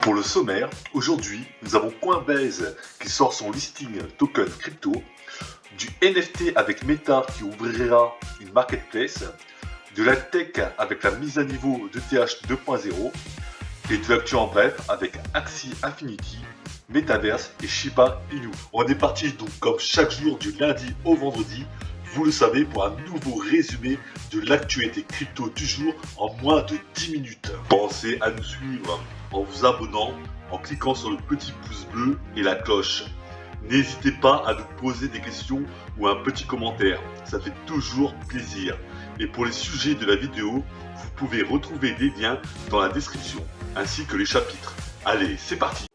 Pour le sommaire, aujourd'hui, nous avons Coinbase qui sort son listing token crypto, du NFT avec Meta qui ouvrira une marketplace, de la tech avec la mise à niveau d'ETH 2.0 et de l'actu en bref avec Axie Infinity, Metaverse et Shiba Inu. On est parti donc comme chaque jour du lundi au vendredi, vous le savez, pour un nouveau résumé de l'actualité crypto du jour en moins de 10 minutes. Pensez à nous suivre en vous abonnant, en cliquant sur le petit pouce bleu et la cloche. N'hésitez pas à nous poser des questions ou un petit commentaire, ça fait toujours plaisir. Et pour les sujets de la vidéo, vous pouvez retrouver des liens dans la description, ainsi que les chapitres. Allez, c'est parti!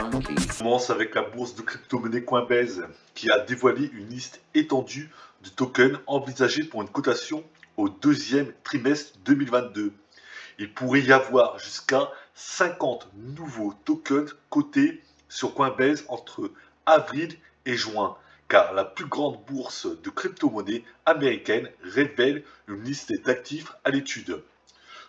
On commence avec la bourse de crypto-monnaie Coinbase qui a dévoilé une liste étendue de tokens envisagés pour une cotation au deuxième trimestre 2022. Il pourrait y avoir jusqu'à 50 nouveaux tokens cotés sur Coinbase entre avril et juin, car la plus grande bourse de crypto-monnaie américaine révèle une liste d'actifs à l'étude.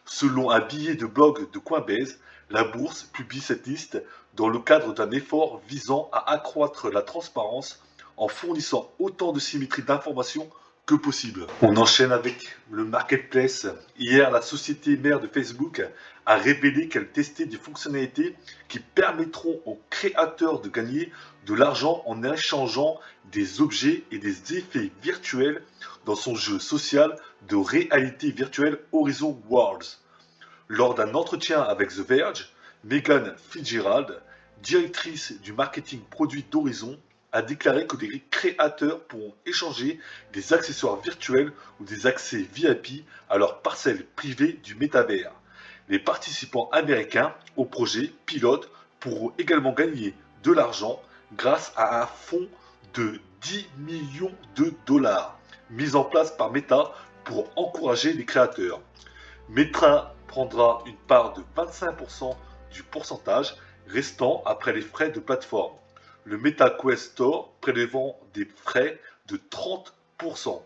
Selon un billet de blog de Coinbase, la bourse publie cette liste dans le cadre d'un effort visant à accroître la transparence en fournissant autant de symétrie d'informations que possible. On enchaîne avec le marketplace. Hier, la société mère de Facebook a révélé qu'elle testait des fonctionnalités qui permettront aux créateurs de gagner de l'argent en échangeant des objets et des effets virtuels dans son jeu social de réalité virtuelle Horizon Worlds. Lors d'un entretien avec The Verge, Megan Fitzgerald, directrice du marketing produit d'Horizon, a déclaré que les créateurs pourront échanger des accessoires virtuels ou des accès VIP à leur parcelle privée du métavers. Les participants américains au projet pilote pourront également gagner de l'argent grâce à un fonds de 10 millions de dollars mis en place par Meta pour encourager les créateurs. Meta prendra une part de 25% du pourcentage restant après les frais de plateforme. Le MetaQuest Store prélevant des frais de 30%.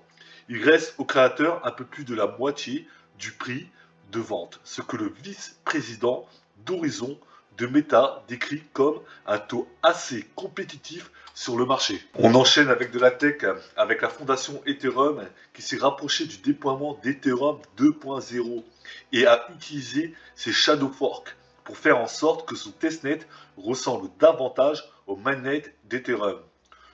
Il reste aux créateurs un peu plus de la moitié du prix de vente, ce que le vice-président d'Horizon de Meta décrit comme un taux assez compétitif sur le marché. On enchaîne avec de la tech, avec la fondation Ethereum qui s'est rapprochée du déploiement d'Ethereum 2.0 et a utilisé ses shadow forks pour faire en sorte que son testnet ressemble davantage au mainnet d'Ethereum.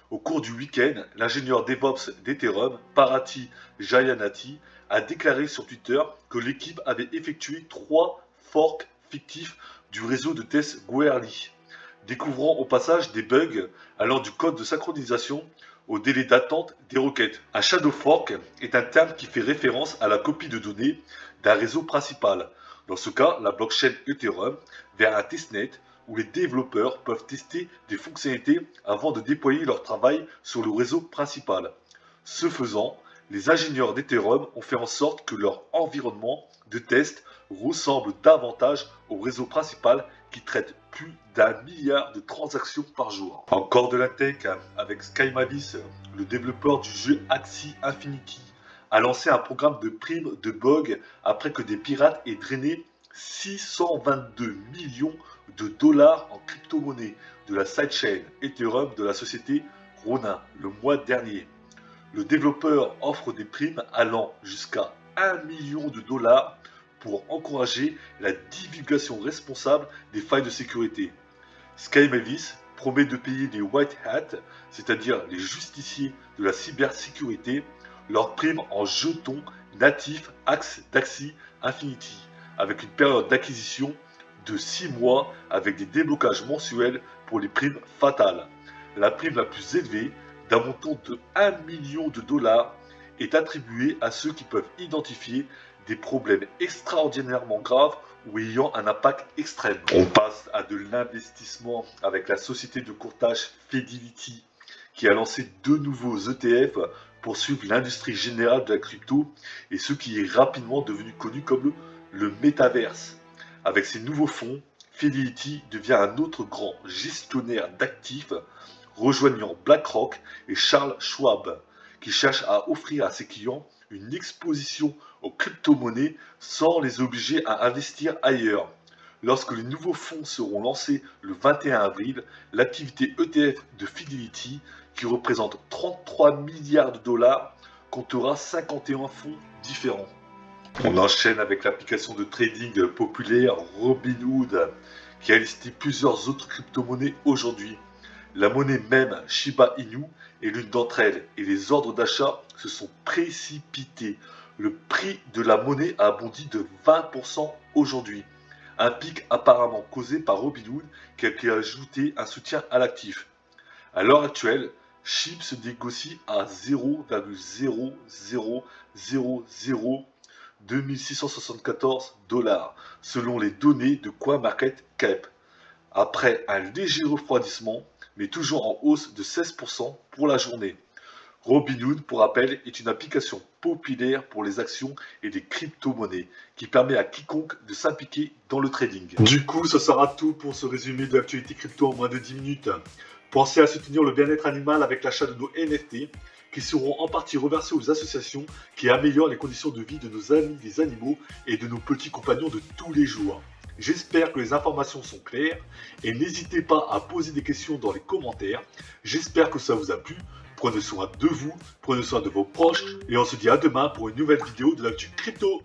Au cours du week-end, l'ingénieur DevOps d'Ethereum, Parathi Jayanati, a déclaré sur Twitter que l'équipe avait effectué 3 forks fictifs du réseau de test Goerli, découvrant au passage des bugs allant du code de synchronisation au délai d'attente des requêtes. Un shadow fork est un terme qui fait référence à la copie de données d'un réseau principal, dans ce cas la blockchain Ethereum, vers un testnet où les développeurs peuvent tester des fonctionnalités avant de déployer leur travail sur le réseau principal. Ce faisant, les ingénieurs d'Ethereum ont fait en sorte que leur environnement de test ressemble davantage au réseau principal qui traite plus d'1 milliard de transactions par jour. Encore de la tech avec Sky Mavis, le développeur du jeu Axie Infinity, a lancé un programme de primes de bugs après que des pirates aient drainé 622 millions de dollars en crypto-monnaie de la sidechain Ethereum de la société Ronin le mois dernier. Le développeur offre des primes allant jusqu'à 1 million de dollars pour encourager la divulgation responsable des failles de sécurité. Sky Mavis promet de payer les White Hats, c'est-à-dire les justiciers de la cybersécurité, leurs primes en jetons natifs d'Axie Infinity, avec une période d'acquisition de 6 mois avec des déblocages mensuels pour les primes fatales. La prime la plus élevée, d'un montant de 1 million de dollars, est attribuée à ceux qui peuvent identifier des problèmes extraordinairement graves ou ayant un impact extrême. On passe à de l'investissement avec la société de courtage Fidelity qui a lancé 2 nouveaux ETF pour suivre l'industrie générale de la crypto et ce qui est rapidement devenu connu comme le Metaverse. Avec ces nouveaux fonds, Fidelity devient un autre grand gestionnaire d'actifs, rejoignant BlackRock et Charles Schwab, qui cherchent à offrir à ses clients une exposition aux crypto-monnaies sans les obliger à investir ailleurs. Lorsque les nouveaux fonds seront lancés le 21 avril, l'activité ETF de Fidelity, qui représente 33 milliards de dollars, comptera 51 fonds différents. On enchaîne avec l'application de trading populaire Robinhood, qui a listé plusieurs autres crypto-monnaies aujourd'hui. La monnaie même Shiba Inu est l'une d'entre elles et les ordres d'achat se sont précipités. Le prix de la monnaie a bondi de 20% aujourd'hui. Un pic apparemment causé par Robinhood qui a ajouté un soutien à l'actif. À l'heure actuelle, SHIB se négocie à 0,0002674 $, selon les données de CoinMarketCap. Après un léger refroidissement, mais toujours en hausse de 16% pour la journée. Robinhood, pour rappel, est une application populaire pour les actions et les crypto-monnaies qui permet à quiconque de s'impliquer dans le trading. Du coup, ce sera tout pour ce résumé de l'actualité crypto en moins de 10 minutes. Pensez à soutenir le bien-être animal avec l'achat de nos NFT qui seront en partie reversés aux associations qui améliorent les conditions de vie de nos amis les animaux et de nos petits compagnons de tous les jours. J'espère que les informations sont claires et n'hésitez pas à poser des questions dans les commentaires. J'espère que ça vous a plu. Prenez soin de vous, prenez soin de vos proches et on se dit à demain pour une nouvelle vidéo de l'actu crypto.